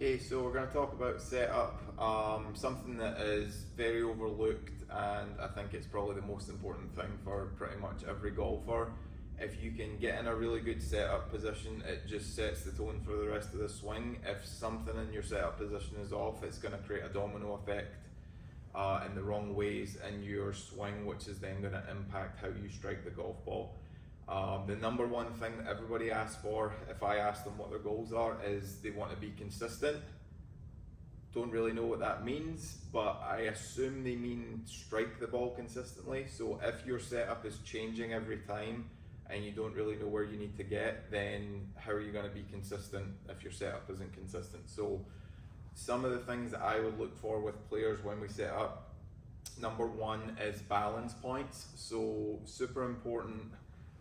Okay, so we're going to talk about setup, something that is very overlooked, and I think it's probably the most important thing for pretty much every golfer. If you can get in a really good setup position, it just sets the tone for the rest of the swing. If something in your setup position is off, it's going to create a domino effect in the wrong ways in your swing, which is then going to impact how you strike the golf ball. The number one thing that everybody asks for, if I ask them what their goals are, is they want to be consistent. Don't really know what that means, but I assume they mean strike the ball consistently. So if your setup is changing every time and you don't really know where you need to get, then how are you going to be consistent if your setup isn't consistent? So some of the things that I would look for with players when we set up, number one is balance points. So super important.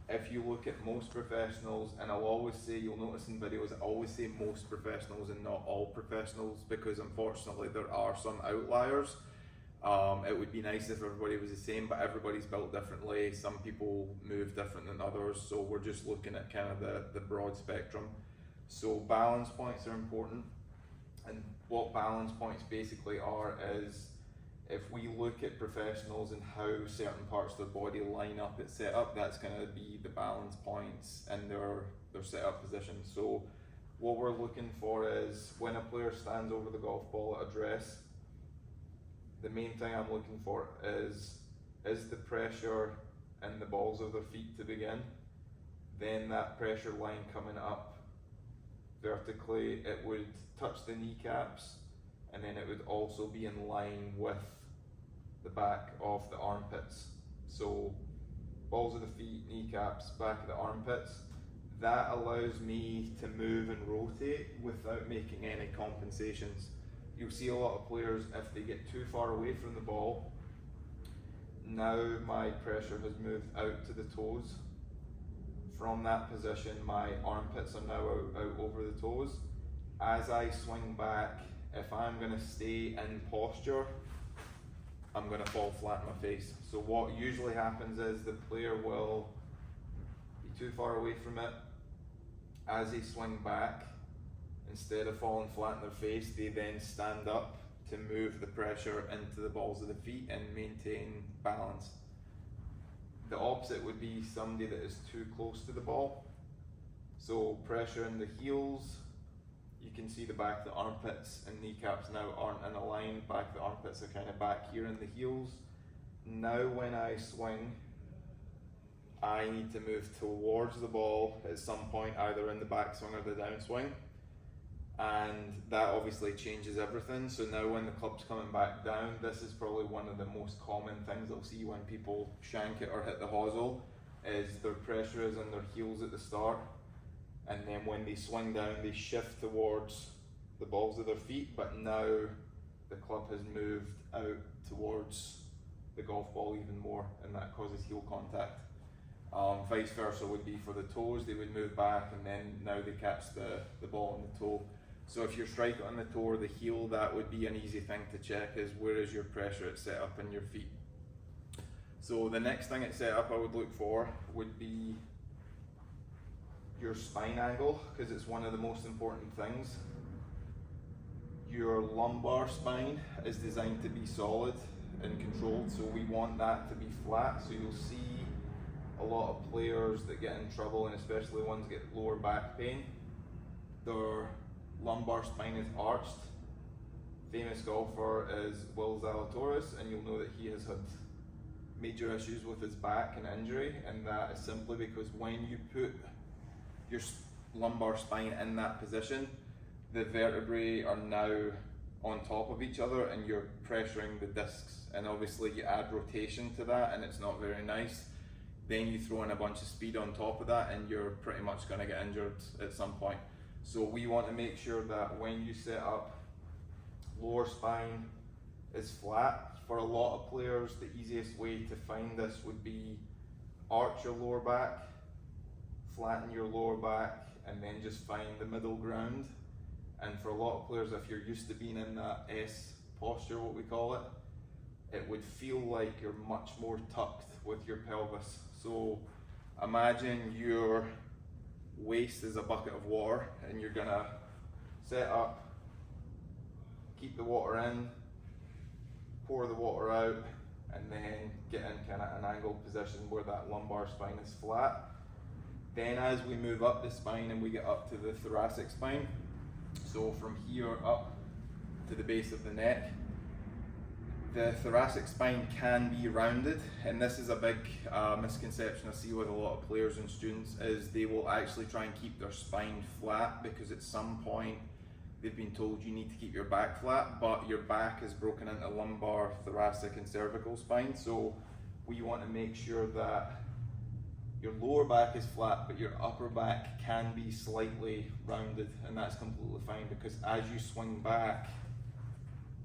If you look at most professionals, and I'll always say, you'll notice in videos, I always say most professionals and not all professionals, because unfortunately there are some outliers. It would be nice if everybody was the same, but everybody's built differently. Some people move different than others, so we're just looking at kind of the broad spectrum. So balance points are important, and what balance points basically are is, if we look at professionals and how certain parts of the body line up at setup, that's going to be the balance points in their setup position. So what we're looking for is, when a player stands over the golf ball at address, the main thing I'm looking for is the pressure in the balls of their feet to begin, then that pressure line coming up vertically, it would touch the kneecaps, and then it would also be in line with the back of the armpits. So balls of the feet, kneecaps, back of the armpits. That allows me to move and rotate without making any compensations. You'll see a lot of players, if they get too far away from the ball, now my pressure has moved out to the toes. From that position, my armpits are now out over the toes. As I swing back, if I'm going to stay in posture, I'm going to fall flat on my face. So what usually happens is the player will be too far away from it. As they swing back, instead of falling flat on their face, they then stand up to move the pressure into the balls of the feet and maintain balance. The opposite would be somebody that is too close to the ball. So pressure in the heels. You can see the back of the armpits and kneecaps now aren't in a line. Back of the armpits are kind of back here in the heels. Now when I swing, I need to move towards the ball at some point, either in the backswing or the downswing. And that obviously changes everything. So now when the club's coming back down, this is probably one of the most common things I'll see when people shank it or hit the hosel, is their pressure is in their heels at the start. And then when they swing down, they shift towards the balls of their feet, but now the club has moved out towards the golf ball even more, and that causes heel contact. Vice versa would be for the toes. They would move back, and then now they catch the ball on the toe. So if you're striking on the toe or the heel, that would be an easy thing to check, is where is your pressure at setup in your feet. So the next thing at setup I would look for would be your spine angle, because it's one of the most important things. Your lumbar spine is designed to be solid and controlled, so we want that to be flat. So you'll see a lot of players that get in trouble, and especially ones that get lower back pain, their lumbar spine is arched. Famous golfer is Will Zalatoris, and you'll know that he has had major issues with his back and injury, and that is simply because when you put your lumbar spine in that position, the vertebrae are now on top of each other and you're pressuring the discs, and obviously you add rotation to that and it's not very nice. Then you throw in a bunch of speed on top of that and you're pretty much going to get injured at some point. So we want to make sure that when you set up, lower spine is flat. For a lot of players, the easiest way to find this would be arch your lower back, flatten your lower back, and then just find the middle ground. And for a lot of players, if you're used to being in that S posture, what we call it, it would feel like you're much more tucked with your pelvis. So imagine your waist is a bucket of water and you're gonna set up, keep the water in, pour the water out, and then get in kind of an angled position where that lumbar spine is flat. Then as we move up the spine and we get up to the thoracic spine, so from here up to the base of the neck, the thoracic spine can be rounded, and this is a big misconception I see with a lot of players and students, is they will actually try and keep their spine flat because at some point they've been told you need to keep your back flat, but your back is broken into lumbar, thoracic and cervical spine. So we want to make sure that your lower back is flat, but your upper back can be slightly rounded, and that's completely fine because as you swing back,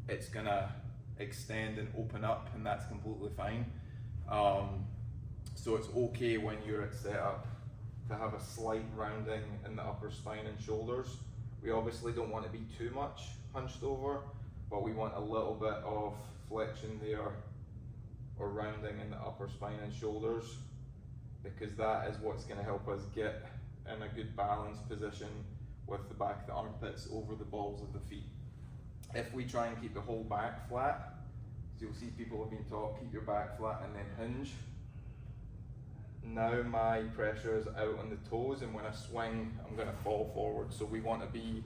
it's gonna extend and open up, and that's completely fine. So it's okay when you're at setup to have a slight rounding in the upper spine and shoulders. We obviously don't want to be too much hunched over, but we want a little bit of flexion there or rounding in the upper spine and shoulders, because that is what's going to help us get in a good balanced position with the back of the armpits over the balls of the feet. If we try and keep the whole back flat, so you'll see people have been taught keep your back flat and then hinge. Now my pressure is out on the toes, and when I swing, I'm going to fall forward. So we want to be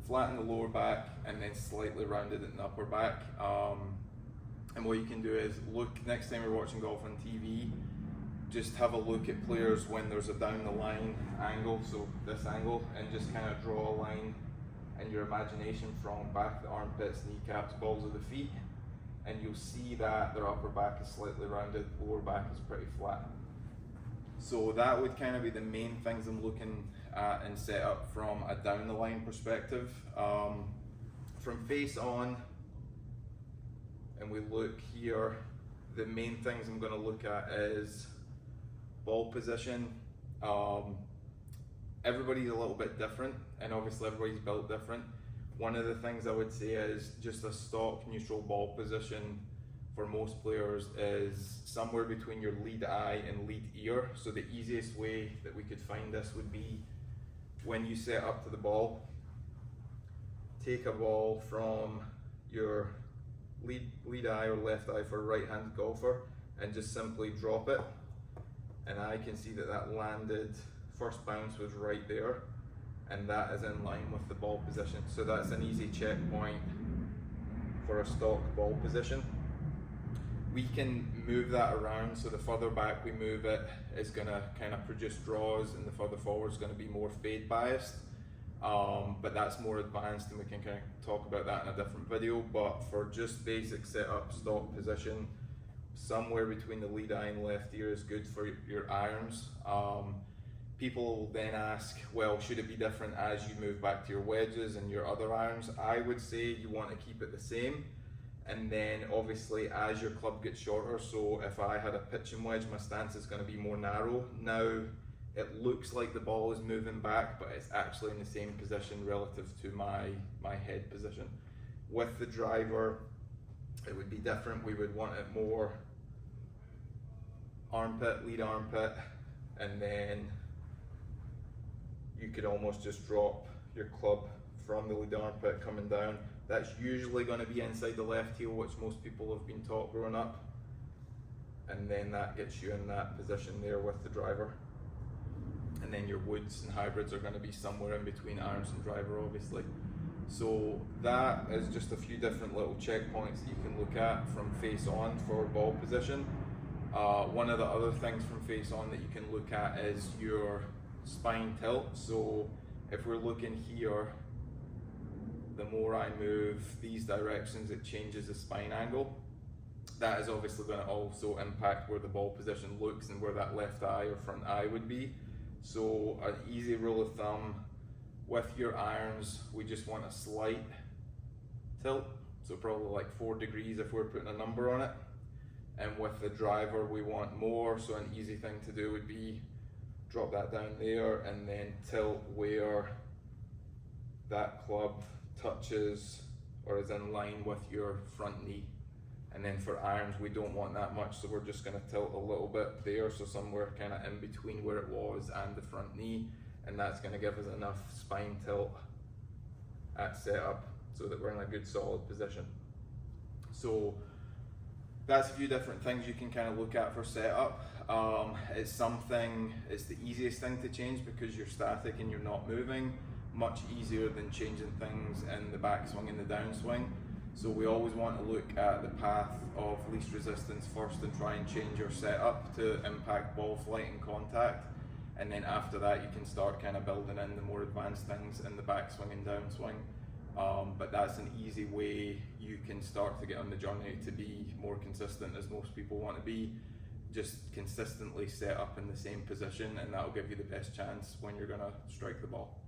flat in the lower back and then slightly rounded in the upper back. And what you can do is look, next time you're watching golf on TV, just have a look at players when there's a down the line angle, so this angle, and just kind of draw a line in your imagination from back of the armpits, kneecaps, balls of the feet, and you'll see that their upper back is slightly rounded, lower back is pretty flat. So that would kind of be the main things I'm looking at in setup from a down the line perspective. From face on, and we look here, the main things I'm going to look at is ball position. Everybody's a little bit different, and obviously everybody's built different. One of the things I would say is just a stock neutral ball position for most players is somewhere between your lead eye and lead ear. So the easiest way that we could find this would be when you set up to the ball, take a ball from your lead eye or left eye for a right-handed golfer and just simply drop it. And I can see that that landed, first bounce was right there, and that is in line with the ball position. So that's an easy checkpoint for a stock ball position. We can move that around, so the further back we move it is going to kind of produce draws, and the further forward is going to be more fade biased. But that's more advanced, and we can kind of talk about that in a different video. But for just basic setup, stock position, somewhere between the lead eye and left ear is good for your irons. People will then ask, well, should it be different as you move back to your wedges and your other irons? I would say you want to keep it the same. And then obviously as your club gets shorter, so if I had a pitching wedge, my stance is going to be more narrow. Now it looks like the ball is moving back, but it's actually in the same position relative to my head position. With the driver, it would be different. We would want it more armpit, lead armpit, and then you could almost just drop your club from the lead armpit coming down. That's usually going to be inside the left heel, which most people have been taught growing up. And then that gets you in that position there with the driver. And then your woods and hybrids are going to be somewhere in between irons and driver, obviously. So that is just a few different little checkpoints that you can look at from face on for ball position. One of the other things from face on that you can look at is your spine tilt. So if we're looking here, the more I move these directions, it changes the spine angle. That is obviously going to also impact where the ball position looks and where that left eye or front eye would be. So an easy rule of thumb, with your irons, we just want a slight tilt. So probably like 4 degrees if we're putting a number on it. And with the driver, we want more. So an easy thing to do would be drop that down there and then tilt where that club touches or is in line with your front knee. And then for irons, we don't want that much, so we're just going to tilt a little bit there, so somewhere kind of in between where it was and the front knee, and that's going to give us enough spine tilt at setup so that we're in a good solid position. So that's a few different things you can kind of look at for setup. It's the easiest thing to change because you're static and you're not moving, much easier than changing things in the backswing and the downswing. So we always want to look at the path of least resistance first and try and change your setup to impact ball flight and contact. And then after that you can start kind of building in the more advanced things in the backswing and downswing. But that's an easy way you can start to get on the journey to be more consistent, as most people want to be. Just consistently set up in the same position, and that'll give you the best chance when you're going to strike the ball.